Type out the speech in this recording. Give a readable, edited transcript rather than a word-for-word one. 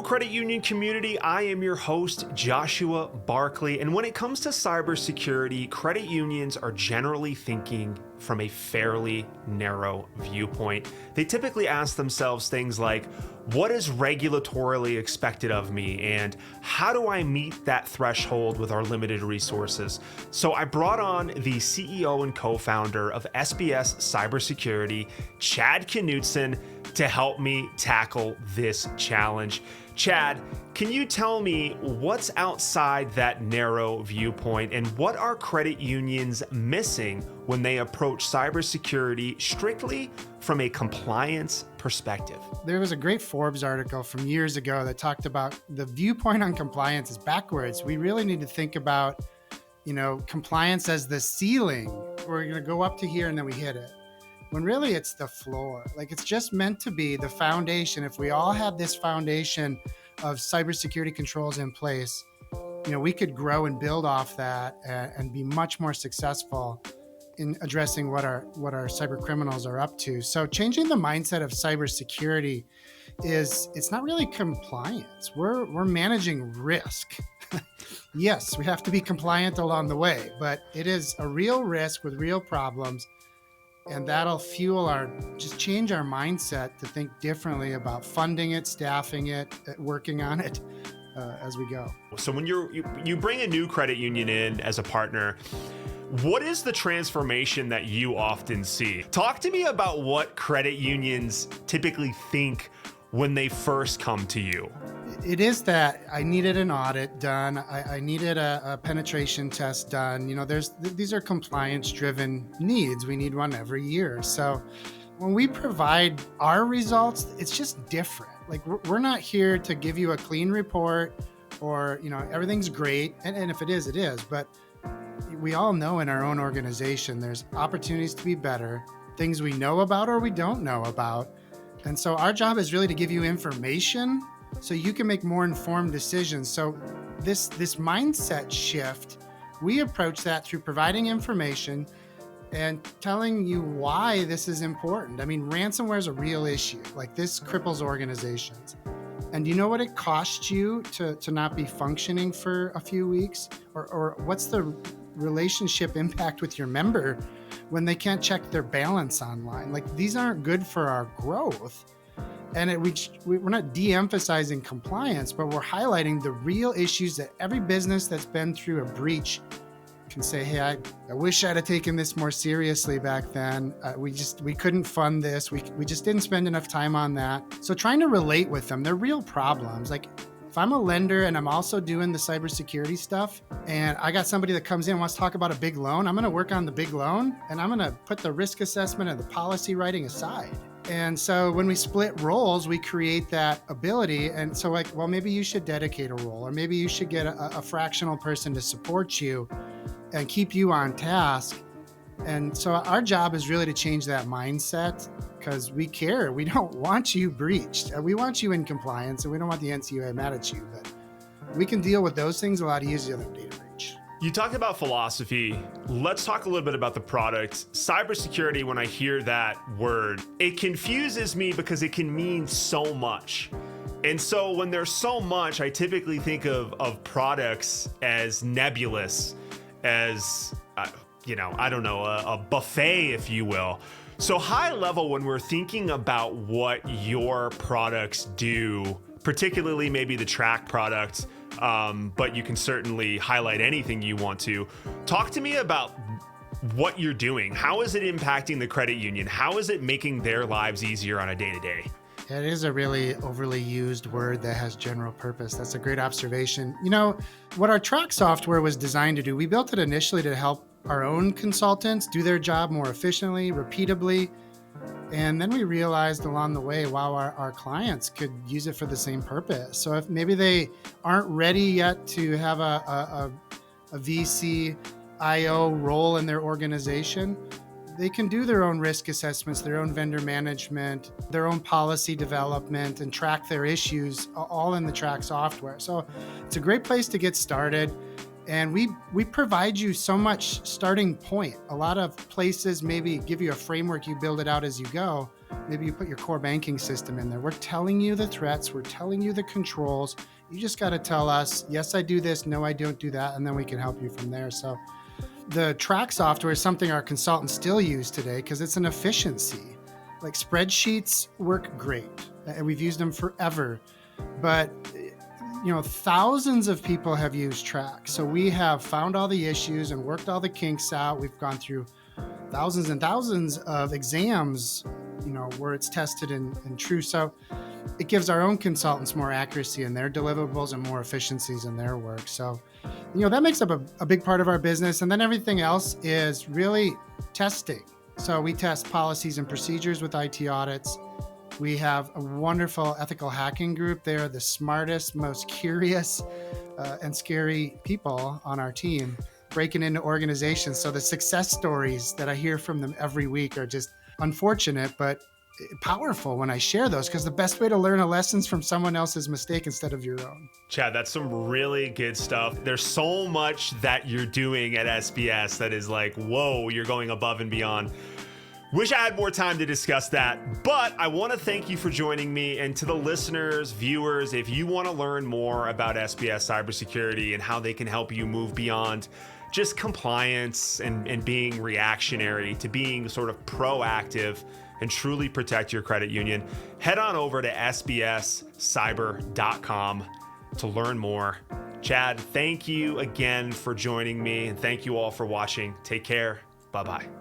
Hello, credit union community. I am your host, Joshua Barclay. And when it comes to cybersecurity, credit unions are generally thinking from a fairly narrow viewpoint. They typically ask themselves things like, what is regulatorily expected of me? And how do I meet that threshold with our limited resources? So I brought on the CEO and co-founder of SBS CyberSecurity, Chad Knutson, to help me tackle this challenge. Chad, can you tell me what's outside that narrow viewpoint and what are credit unions missing when they approach cybersecurity strictly from a compliance perspective? There was a great Forbes article from years ago that talked about the viewpoint on compliance is backwards. We really need to think about, compliance as the ceiling. We're going to go up to here and then we hit it. When really it's the floor. Like it's just meant to be the foundation. If we all had this foundation of cybersecurity controls in place, we could grow and build off that and be much more successful in addressing what our cyber criminals are up to. So changing the mindset of cybersecurity it's not really compliance. We're managing risk. Yes, we have to be compliant along the way, but it is a real risk with real problems. And that'll change our mindset to think differently about funding it, staffing it, working on it as we go. So when you bring a new credit union in as a partner, what is the transformation that you often see? Talk to me about what credit unions typically think when they first come to you. It is that I needed an audit done. I needed a penetration test done. These are compliance-driven needs. We need one every year. So when we provide our results, it's just different. Like we're not here to give you a clean report or, everything's great. And if it is, it is. But we all know in our own organization, there's opportunities to be better, things we know about or we don't know about. And so our job is really to give you information so you can make more informed decisions. So this mindset shift, we approach that through providing information and telling you why this is important. I mean, ransomware is a real issue. Like this cripples organizations. And do you know what it costs you to not be functioning for a few weeks? Or what's the relationship impact with your member when they can't check their balance online? Like these aren't good for our growth. And we're not de-emphasizing compliance, but we're highlighting the real issues that every business that's been through a breach can say, hey, I wish I'd have taken this more seriously back then. We couldn't fund this. We just didn't spend enough time on that. So trying to relate with them, they're real problems. Like if I'm a lender and I'm also doing the cybersecurity stuff and I got somebody that comes in and wants to talk about a big loan, I'm going to work on the big loan and I'm going to put the risk assessment and the policy writing aside. And so when we split roles, we create that ability. And so maybe you should dedicate a role, or maybe you should get a fractional person to support you and keep you on task. And so our job is really to change that mindset because we care. We don't want you breached. We want you in compliance and we don't want the NCUA mad at you, but we can deal with those things a lot easier than data breach. You talked about philosophy. Let's talk a little bit about the product. Cybersecurity, when I hear that word, it confuses me because it can mean so much. And so when there's so much, I typically think of products as nebulous, as, a buffet, if you will. So high level, when we're thinking about what your products do, particularly maybe the TRAC product, but you can certainly highlight anything you want to. Talk to me about what you're doing. How is it impacting the credit union? How is it making their lives easier on a day-to-day? It is a really overly used word that has general purpose. That's a great observation. What our TRAC software was designed to do, we built it initially to help our own consultants do their job more efficiently, repeatably. And then we realized along the way, wow, our clients could use it for the same purpose. So if maybe they aren't ready yet to have a VC IO role in their organization, they can do their own risk assessments, their own vendor management, their own policy development, and track their issues all in the TRAC software. So it's a great place to get started. And we provide you so much starting point. A lot of places maybe give you a framework, you build it out as you go. Maybe you put your core banking system in there. We're telling you the threats, we're telling you the controls. You just got to tell us, yes, I do this, no, I don't do that, and then we can help you from there. So the TRAC software is something our consultants still use today because it's an efficiency. Like spreadsheets work great, and we've used them forever, but thousands of people have used TRAC. So we have found all the issues and worked all the kinks out. We've gone through thousands and thousands of exams, where it's tested and true. So it gives our own consultants more accuracy in their deliverables and more efficiencies in their work. So, that makes up a big part of our business. And then everything else is really testing. So we test policies and procedures with IT audits. We have a wonderful ethical hacking group. They're the smartest, most curious, and scary people on our team, breaking into organizations. So the success stories that I hear from them every week are just unfortunate, but powerful when I share those, because the best way to learn a lesson is from someone else's mistake instead of your own. Chad, that's some really good stuff. There's so much that you're doing at SBS that is like, whoa, you're going above and beyond. Wish I had more time to discuss that, but I want to thank you for joining me. And to the listeners, viewers, if you want to learn more about SBS Cybersecurity and how they can help you move beyond just compliance and being reactionary to being sort of proactive and truly protect your credit union, head on over to sbscyber.com to learn more. Chad, thank you again for joining me, and thank you all for watching. Take care. Bye-bye.